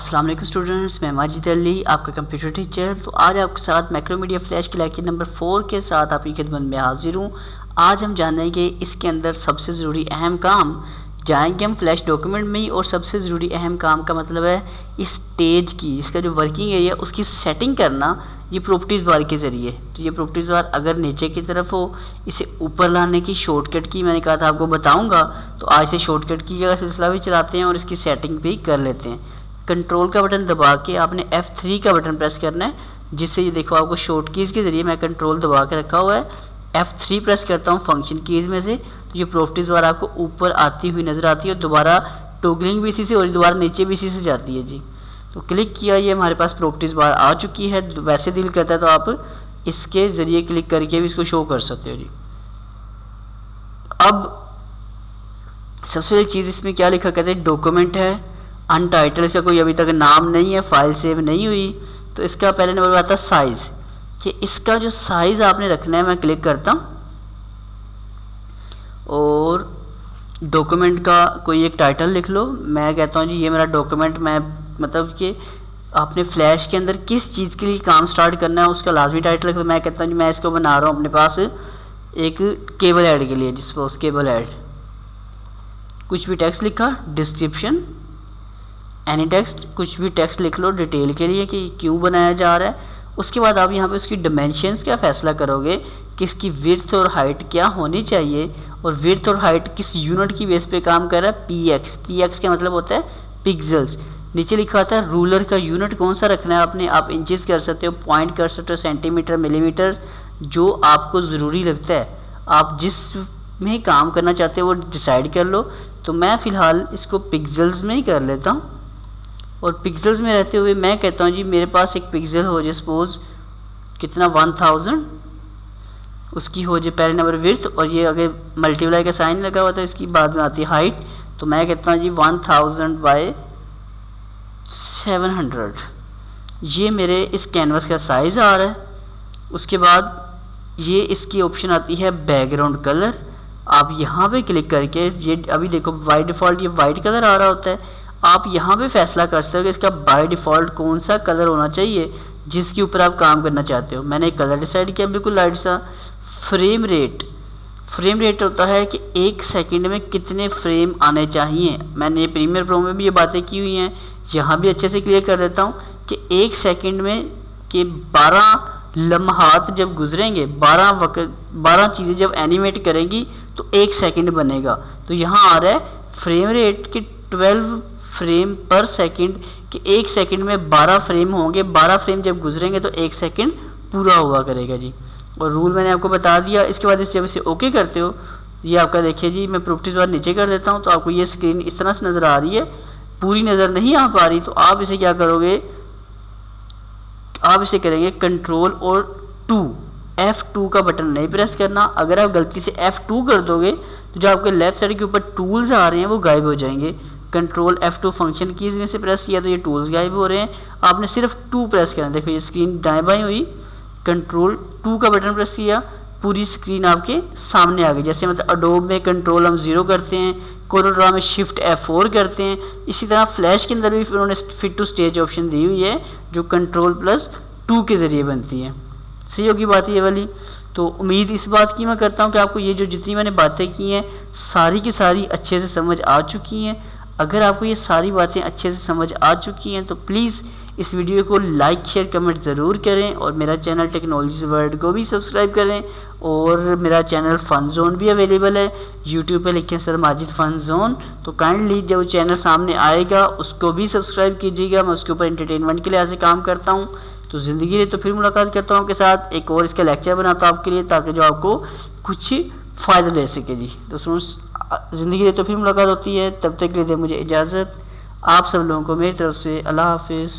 अस्सलाम वालेकुम स्टूडेंट्स, मैं माजिद अली आपका कंप्यूटर टीचर। तो आज आपके साथ मैक्रोमीडिया फ्लैश के लेक्चर नंबर 4 के साथ आपकी खिदमत में हाजिर हूँ। आज हम जानेंगे इसके अंदर सबसे ज़रूरी अहम काम। जाएंगे हम फ्लैश डॉक्यूमेंट में ही, और सबसे ज़रूरी अहम काम का मतलब है इस स्टेज की, इसका जो वर्किंग एरिया उसकी सेटिंग करना, ये प्रॉपर्टीज़ बार के ज़रिए। तो ये प्रॉपर्टीज़ बार अगर नीचे की तरफ हो, इसे ऊपर लाने की शॉर्टकट की मैंने कहा था आपको बताऊँगा। तो आज से शॉर्टकट की का सिलसिला भी चलाते हैं और इसकी सेटिंग भी कर लेते हैं। कंट्रोल का बटन दबा के आपने F3 का बटन प्रेस करना है, जिससे ये देखो आपको शॉर्ट कीज़ के ज़रिए मैं कंट्रोल दबा के रखा हुआ है। F3 प्रेस करता हूँ फंक्शन कीज़ में से, तो ये प्रॉपर्टीज़ बार आपको ऊपर आती हुई नज़र आती है और दोबारा टॉगलिंग भी इसी से और दोबारा नीचे भी इसी से जाती है जी। तो क्लिक किया, ये हमारे पास प्रॉपर्टीज़ बार आ चुकी है। वैसे दिल करता है तो आप इसके ज़रिए क्लिक करके भी इसको शो कर सकते हो जी। अब सबसे पहली चीज़ इसमें क्या लिखा कहते हैं, डॉक्यूमेंट है अनटाइटल, इसका कोई अभी तक नाम नहीं है, फाइल सेव नहीं हुई। तो इसका पहले नंबर आता है साइज़, कि इसका जो साइज़ आपने रखना है। मैं क्लिक करता हूँ और डॉक्यूमेंट का कोई एक टाइटल लिख लो। मैं कहता हूँ जी ये मेरा डॉक्यूमेंट, मैं मतलब कि आपने फ्लैश के अंदर किस चीज़ के लिए काम स्टार्ट करना है उसका लाजमी टाइटल लिख लो। मैं कहता हूँ जी मैं इसको बना रहा हूँ अपने पास एक केबल ऐड के लिए, जिसको केबल ऐड, कुछ भी टेक्स्ट लिखा, डिस्क्रिप्शन एनी टेक्स्ट, कुछ भी टेक्स्ट लिख लो डिटेल के लिए कि क्यों बनाया जा रहा है। उसके बाद आप यहाँ पे उसकी डिमेंशंस का फैसला करोगे कि इसकी विड्थ और हाइट क्या होनी चाहिए, और विड्थ और हाइट किस यूनिट की बेस पे काम कर रहा है, px। px का मतलब होता है पिक्सल्स। नीचे लिखा होता है रूलर का यूनिट कौन सा रखना है आपने। आप इंचेस कर सकते हो, पॉइंट कर सकते हो, सेंटीमीटर, मिलीमीटर, जो आपको ज़रूरी लगता है। आप जिस में काम करना चाहते हो वो डिसाइड कर लो। तो मैं फ़िलहाल इसको पिक्सल्स में ही कर लेता हूँ, और पिक्सल्स में रहते हुए मैं कहता हूँ जी मेरे पास एक पिक्सल हो जाए, सपोज कितना 1000 उसकी हो जाए पहले नंबर विड्थ, और ये अगर मल्टीप्लाई का साइन लगा हुआ था इसकी बाद में आती है हाइट। तो मैं कहता हूँ जी 1000 बाय 700, ये मेरे इस कैनवस का साइज़ आ रहा है। उसके बाद ये इसकी ऑप्शन आती है बैकग्राउंड कलर। आप यहाँ पे क्लिक करके, ये अभी देखो बाय डिफ़ॉल्ट ये वाइट कलर आ रहा होता है। आप यहाँ पे फैसला कर सकते हो कि इसका बाय डिफ़ॉल्ट कौन सा कलर होना चाहिए जिसके ऊपर आप काम करना चाहते हो। मैंने एक कलर डिसाइड किया बिल्कुल लाइट सा। फ्रेम रेट होता है कि एक सेकंड में कितने फ्रेम आने चाहिए। मैंने प्रीमियर प्रो में भी ये बातें की हुई हैं, यहाँ भी अच्छे से क्लियर कर देता हूँ कि एक सेकंड में के 12 लम्हात जब गुजरेंगे, 12 चीज़ें जब एनिमेट करेंगी तो एक सेकंड बनेगा। तो यहाँ आ रहा है फ्रेम रेट के 12 फ्रेम पर सेकंड, कि एक सेकंड में 12 फ्रेम होंगे। 12 फ्रेम जब गुजरेंगे तो एक सेकंड पूरा हुआ करेगा जी। और रूल मैंने आपको बता दिया। इसके बाद जब इसे ओके करते हो, ये आपका देखिए जी, मैं प्रॉपर्टीज़ बार नीचे कर देता हूँ तो आपको ये स्क्रीन इस तरह से नज़र आ रही है, पूरी नज़र नहीं आ पा रही। तो आप इसे क्या करोगे, आप इसे करेंगे कंट्रोल और 2, F2 का बटन नहीं प्रेस करना। अगर आप गलती से F2 कर दोगे तो जो आपके लेफ्ट साइड के ऊपर टूल्स आ रहे हैं वो गायब हो जाएंगे। कंट्रोल F2 फंक्शन कीज़ में से प्रेस किया तो ये टूल्स गायब हो रहे हैं। आपने सिर्फ 2 प्रेस करना। देखो ये स्क्रीन दाएं बाएं हुई, कंट्रोल 2 का बटन प्रेस किया, पूरी स्क्रीन आपके सामने आ गई। जैसे मतलब अडोब में कंट्रोल हम 0 करते हैं, कोरोड्रा में शिफ्ट F4 करते हैं, इसी तरह फ्लैश के अंदर भी उन्होंने फिट टू स्टेज ऑप्शन दी हुई है जो कंट्रोल+2 के ज़रिए बनती है। सही होगी बात ये वाली। तो उम्मीद इस बात की मैं करता हूँ कि आपको ये जो जितनी मैंने बातें की हैं सारी की सारी अच्छे से समझ आ चुकी हैं। अगर आपको ये सारी बातें अच्छे से समझ आ चुकी हैं तो प्लीज़ इस वीडियो को लाइक शेयर कमेंट ज़रूर करें, और मेरा चैनल टेक्नोलॉजी वर्ल्ड को भी सब्सक्राइब करें। और मेरा चैनल फ़न जोन भी अवेलेबल है, यूट्यूब पे लिखें सर माजिद फ़न जोन, तो काइंडली जब चैनल सामने आएगा उसको भी सब्सक्राइब कीजिएगा। मैं उसके ऊपर एंटरटेनमेंट के लिहाज से काम करता हूँ। तो ज़िंदगी रहे तो फिर मुलाकात करता हूँ आपके साथ, एक और इसका लेक्चर बनाता हूँ आपके लिए, ताकि जो आपको कुछ फ़ायदा दे सके जी। तो सुनो, ज़िंदगी रहे तो फिर मुलाकात होती है, तब तक के लिए दे मुझे इजाज़त। आप सब लोगों को मेरी तरफ से अल्लाह हाफिज़।